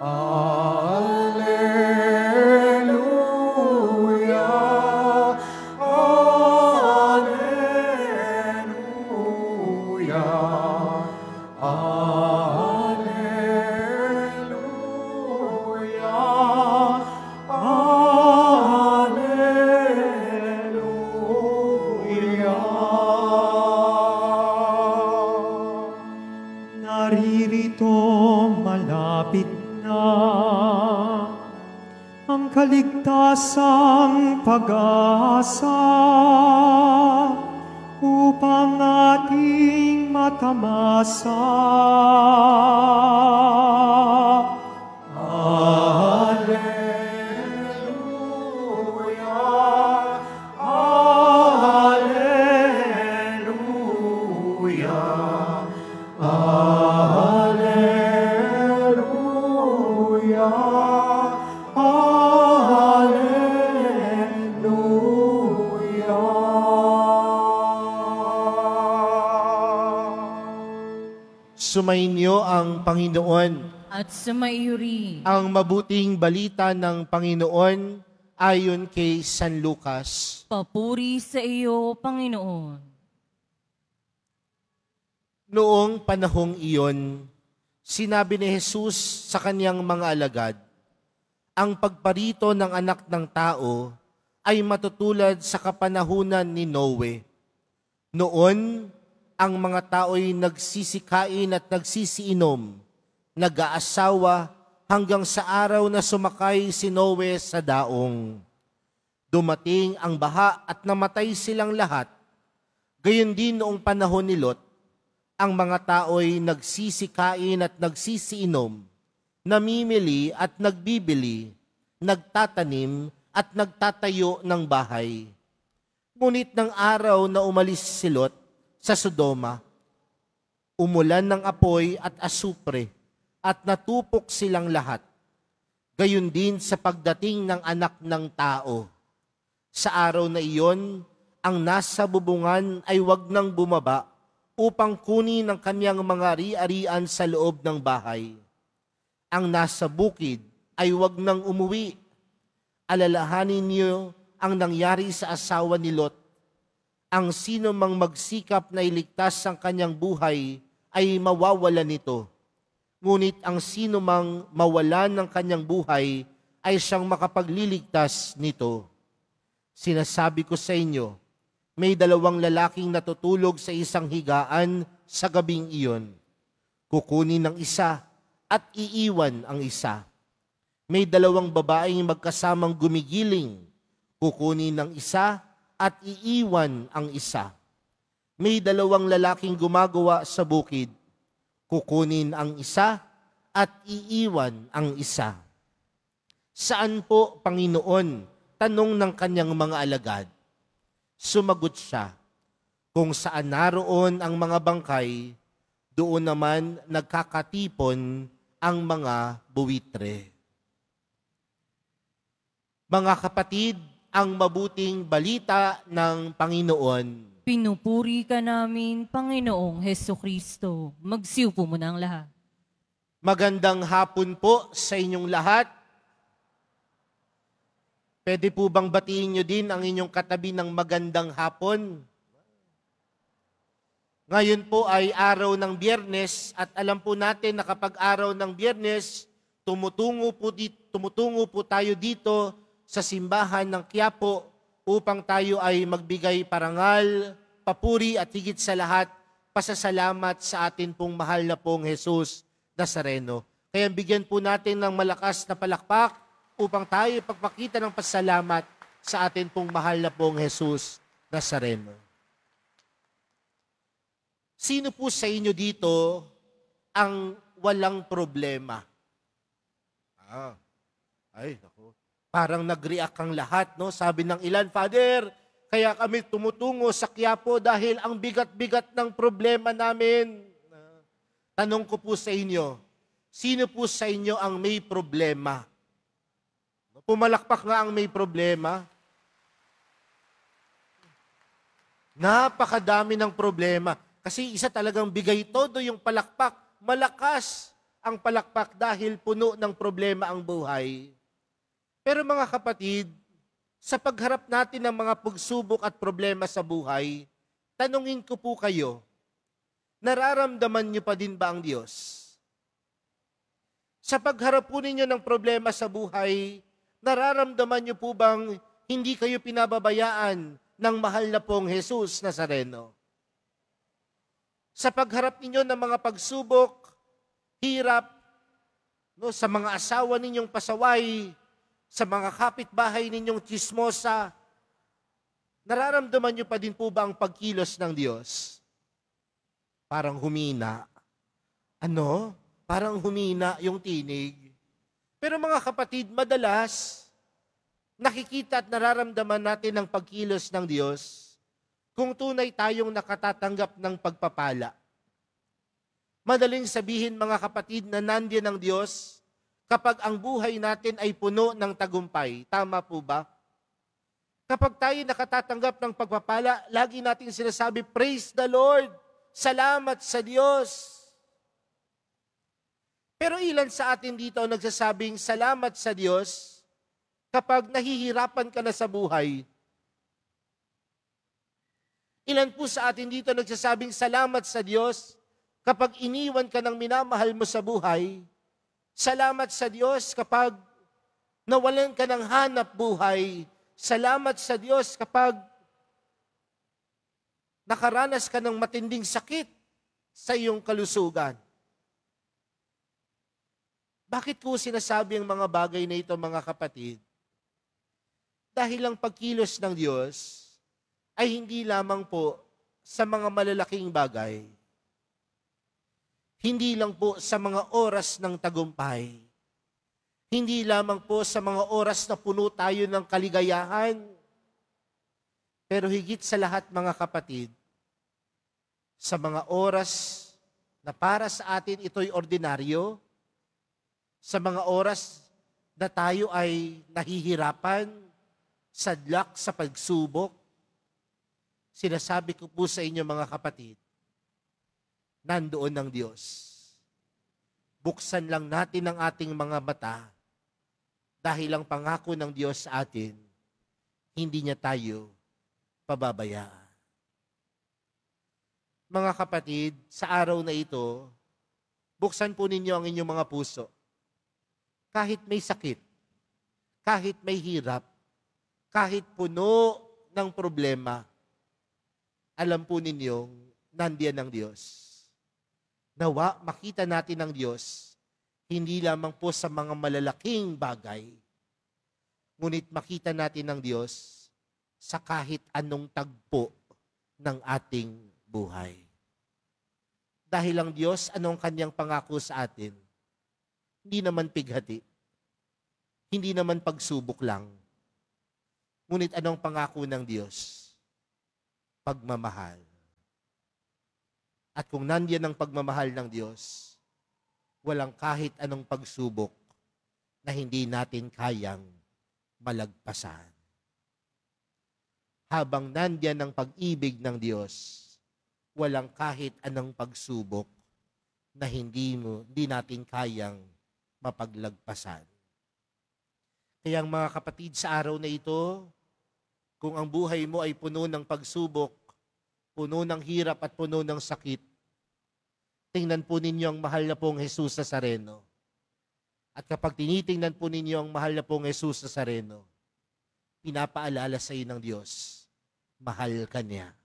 Alleluia, Alleluia, Alleluia, Alleluia. Naririto malapit na ang kaligtasang pag-asa upang ating matamasa. Alleluia, Alleluia, Alleluia, Alleluia. Sumainyo ang Panginoon. At sumaiyo rin. Ang mabuting balita ng Panginoon ayon kay San Lucas. Papuri sa iyo, Panginoon. Noong panahong iyon, sinabi ni Jesus sa kaniyang mga alagad, ang pagparito ng anak ng tao ay matutulad sa kapanahunan ni Noe. Noon, ang mga tao'y nagsisikain at nagsisiinom, nag-aasawa hanggang sa araw na sumakay si Noe sa daong. Dumating ang baha at namatay silang lahat. Gayon din noong panahon ni Lot, ang mga tao'y nagsisikain at nagsisiinom, namimili at nagbibili, nagtatanim at nagtatayo ng bahay. Ngunit ng araw na umalis si Lot sa Sodoma, umulan ng apoy at asupre at natupok silang lahat. Gayon din sa pagdating ng anak ng tao. Sa araw na iyon, ang nasa bubungan ay wag nang bumaba upang kunin ang kanyang mga ari-arian sa loob ng bahay. Ang nasa bukid ay wag nang umuwi. Alalahanin niyo ang nangyari sa asawa ni Lot. Ang sino mang magsikap na iligtas ang kanyang buhay ay mawawalan nito. Ngunit ang sino mang mawalan ng kanyang buhay ay siyang makapagliligtas nito. Sinasabi ko sa inyo, may dalawang lalaking natutulog sa isang higaan sa gabing iyon. Kukunin ng isa at iiwan ang isa. May dalawang babaeng magkasamang gumigiling. Kukunin ng isa at iiwan ang isa. May dalawang lalaking gumagawa sa bukid. Kukunin ang isa at iiwan ang isa. Saan po, Panginoon? Tanong ng kanyang mga alagad. Sumagot siya, kung saan naroon ang mga bangkay, doon naman nagkakatipon ang mga buwitre. Mga kapatid, ang mabuting balita ng Panginoon. Pinupuri ka namin, Panginoong Hesukristo. Magsiupo mo na ang lahat. Magandang hapon po sa inyong lahat. Pwede po bang batiin nyo din ang inyong katabi ng magandang hapon? Ngayon po ay araw ng Biyernes at alam po natin na kapag araw ng Biyernes, tumutungo po tayo dito sa simbahan ng Quiapo upang tayo ay magbigay parangal, papuri at higit sa lahat, pasasalamat sa atin pong mahal na pong Jesus Nazareno. Kaya bigyan po natin ng malakas na palakpak upang tayo ipagpakita ng pasalamat sa atin pong mahal na pong Jesus Nazareno. Sino po sa inyo dito ang walang problema? Naku. Parang nag-react ang lahat, no? Sabi ng ilan, Father, kaya kami tumutungo sa Quiapo dahil ang bigat-bigat ng problema namin. Tanong ko po sa inyo, sino po sa inyo ang may problema? Pumalakpak nga ang may problema. Napakadami ng problema. Kasi isa talagang bigay todo yung palakpak. Malakas. ang palakpak dahil puno ng problema ang buhay. Pero mga kapatid, sa pagharap natin ng mga pagsubok at problema sa buhay, tanungin ko po kayo, nararamdaman niyo pa din ba ang Diyos? Sa pagharap po ninyo ng problema sa buhay, nararamdaman niyo po bang hindi kayo pinababayaan ng mahal na pong Jesus Nazareno? Sa pagharap ninyo ng mga pagsubok, hirap, sa mga asawa ninyong pasaway, sa mga kapitbahay ninyong tsismosa, nararamdaman niyo pa din po ba ang pagkilos ng Diyos? Parang humina. Parang humina yung tinig. Pero mga kapatid, madalas, nakikita at nararamdaman natin ang pagkilos ng Diyos kung tunay tayong nakatatanggap ng pagpapala. Madaling sabihin mga kapatid na nandiyan ang Diyos kapag ang buhay natin ay puno ng tagumpay. Tama po ba? Kapag tayo nakatatanggap ng pagpapala, lagi natin sinasabi, praise the Lord, salamat sa Diyos. Pero ilan sa atin dito ang nagsasabing salamat sa Diyos kapag nahihirapan ka na sa buhay? Ilan po sa atin dito nagsasabing salamat sa Diyos kapag iniwan ka ng minamahal mo sa buhay? Salamat sa Diyos kapag nawalan ka ng hanap buhay? Salamat sa Diyos kapag nakaranas ka ng matinding sakit sa iyong kalusugan? Bakit ko sinasabi ang mga bagay na ito, mga kapatid? Dahil ang pagkilos ng Diyos ay hindi lamang po sa mga malalaking bagay. Hindi lang po sa mga oras ng tagumpay. Hindi lamang po sa mga oras na puno tayo ng kaligayahan. Pero higit sa lahat, mga kapatid, sa mga oras na para sa atin ito'y ordinaryo, sa mga oras na tayo ay nahihirapan, sadlak sa pagsubok, sinasabi ko po sa inyo mga kapatid, nandoon ang Diyos. Buksan lang natin ang ating mga mata dahil ang pangako ng Diyos sa atin, hindi niya tayo pababayaan. Mga kapatid, sa araw na ito, buksan po ninyo ang inyong mga puso. Kahit may sakit, kahit may hirap, kahit puno ng problema, alam po ninyong nandiyan ang Diyos. Nawa, makita natin ang Diyos, hindi lamang po sa mga malalaking bagay, ngunit makita natin ang Diyos sa kahit anong tagpo ng ating buhay. Dahil ang Diyos, anong kanyang pangako sa atin? Hindi naman pighati. Hindi naman pagsubok lang. Ngunit anong pangako ng Diyos? Pagmamahal. At kung nandiyan ang pagmamahal ng Diyos, walang kahit anong pagsubok na hindi natin kayang malagpasan. Habang nandiyan ang pag-ibig ng Diyos, walang kahit anong pagsubok na hindi natin kayang mapaglagpasan. Kaya mga kapatid, sa araw na ito, kung ang buhay mo ay puno ng pagsubok, puno ng hirap at puno ng sakit, tingnan po ninyo ang mahal na pong Jesus Nazareno. At kapag tinitingnan po ninyo ang mahal na pong Jesus Nazareno, pinapaalala sa iyo ng Diyos, mahal ka niya.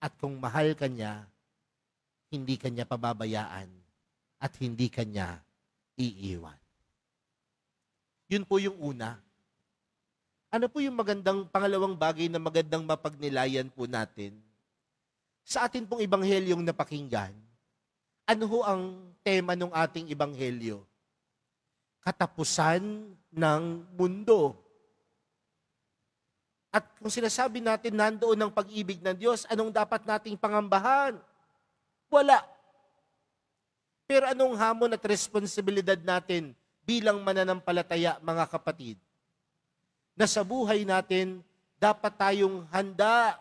At kung mahal ka niya, hindi ka niya pababayaan at hindi ka niya iiwan. Yun po yung una. Ano po yung pangalawang bagay na magandang mapagnilayan po natin? Sa atin pong ibanghelyong napakinggan, ano ho ang tema ng ating ibanghelyo? Katapusan ng mundo. At kung sinasabi natin nandoon ang pag-ibig ng Diyos, anong dapat nating pangambahan? Wala. Pero anong hamon at responsibilidad natin bilang mananampalataya, mga kapatid? Na sa buhay natin, dapat tayong handa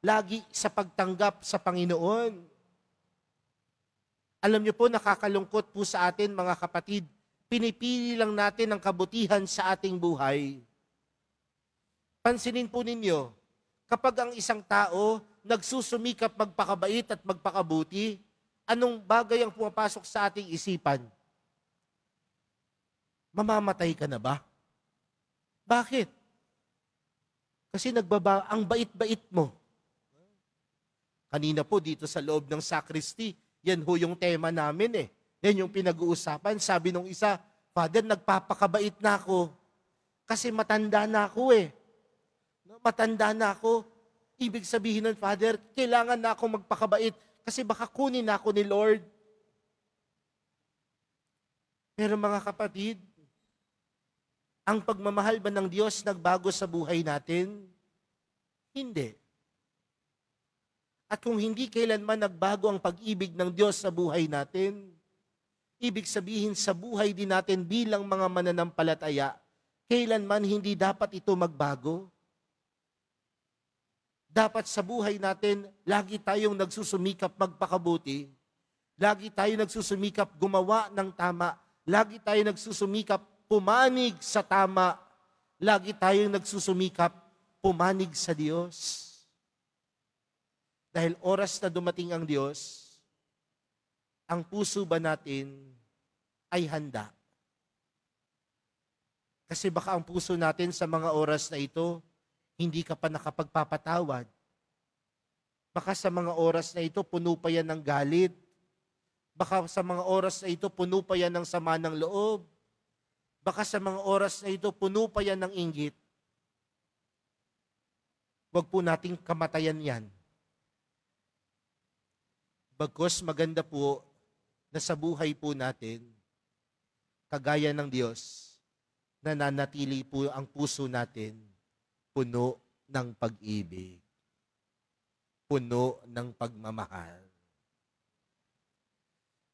lagi sa pagtanggap sa Panginoon. Alam niyo po, nakakalungkot po sa atin mga kapatid. Pinipili lang natin ang kabutihan sa ating buhay. Pansinin po ninyo, kapag ang isang tao nagsusumikap magpakabait at magpakabuti, anong bagay ang pumapasok sa ating isipan? Mamamatay ka na ba? Bakit? Kasi ang bait-bait mo. Kanina po dito sa loob ng sacristy, yan ho yung tema namin eh. Yan yung pinag-uusapan. Sabi nung isa, Father, nagpapakabait na ako. Kasi matanda na ako eh. No, matanda na ako. Ibig sabihin nun, Father, kailangan na ako magpakabait kasi baka kunin na ako ni Lord. Pero mga kapatid, ang pagmamahal ba ng Diyos nagbago sa buhay natin? Hindi. At kung hindi kailanman nagbago ang pag-ibig ng Diyos sa buhay natin, ibig sabihin sa buhay din natin bilang mga mananampalataya, kailanman hindi dapat ito magbago. Dapat sa buhay natin, lagi tayong nagsusumikap magpakabuti, lagi tayong nagsusumikap gumawa ng tama, lagi tayong nagsusumikap pumanig sa tama, lagi tayong nagsusumikap pumanig sa Diyos. Dahil oras na dumating ang Diyos, ang puso ba natin ay handa? Kasi baka ang puso natin sa mga oras na ito, hindi ka pa nakapagpapatawad. Baka sa mga oras na ito, puno pa yan ng galit. Baka sa mga oras na ito, puno pa yan ng sama ng loob. Baka sa mga oras na ito, puno pa yan ng inggit. Huwag po nating kamatayan yan. Bagkus maganda po na sa buhay po natin, kagaya ng Diyos, nananatili po ang puso natin puno ng pag-ibig, puno ng pagmamahal.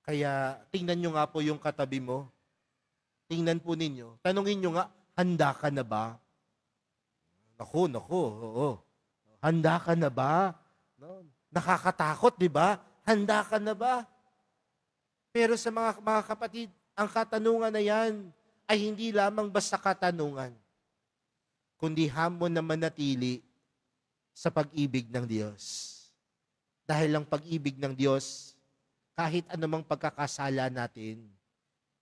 Kaya tingnan nyo nga po yung katabi mo. Tingnan po ninyo. Tanungin nyo nga, handa ka na ba? Naku, oo. Handa ka na ba? No? Nakakatakot, di ba? Handa ka na ba? Pero sa mga kapatid, ang katanungan na yan ay hindi lamang basta katanungan, kundi hamon na manatili sa pag-ibig ng Diyos. Dahil ang pag-ibig ng Diyos, kahit anumang pagkakasala natin,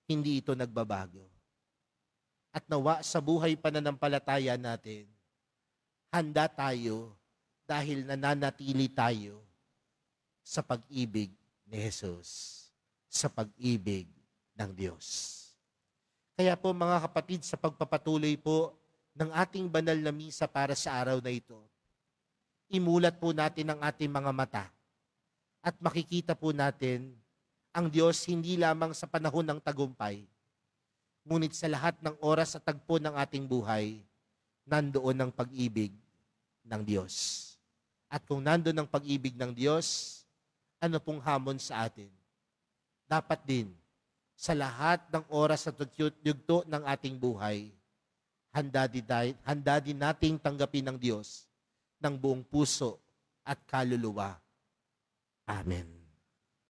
hindi ito nagbabago. At nawa sa buhay pananampalataya natin, handa tayo dahil nananatili tayo sa pag-ibig ni Jesus, sa pag-ibig ng Diyos. Kaya po mga kapatid, sa pagpapatuloy po ng ating banal na misa para sa araw na ito, imulat po natin ang ating mga mata at makikita po natin ang Diyos hindi lamang sa panahon ng tagumpay, ngunit sa lahat ng oras at tagpo ng ating buhay, nandoon ang pag-ibig ng Diyos. At kung nandoon ang pag-ibig ng Diyos, ano pong hamon sa atin? Dapat din, sa lahat ng oras at yugto ng ating buhay, handa din nating tanggapin ng Diyos ng buong puso at kaluluwa. Amen.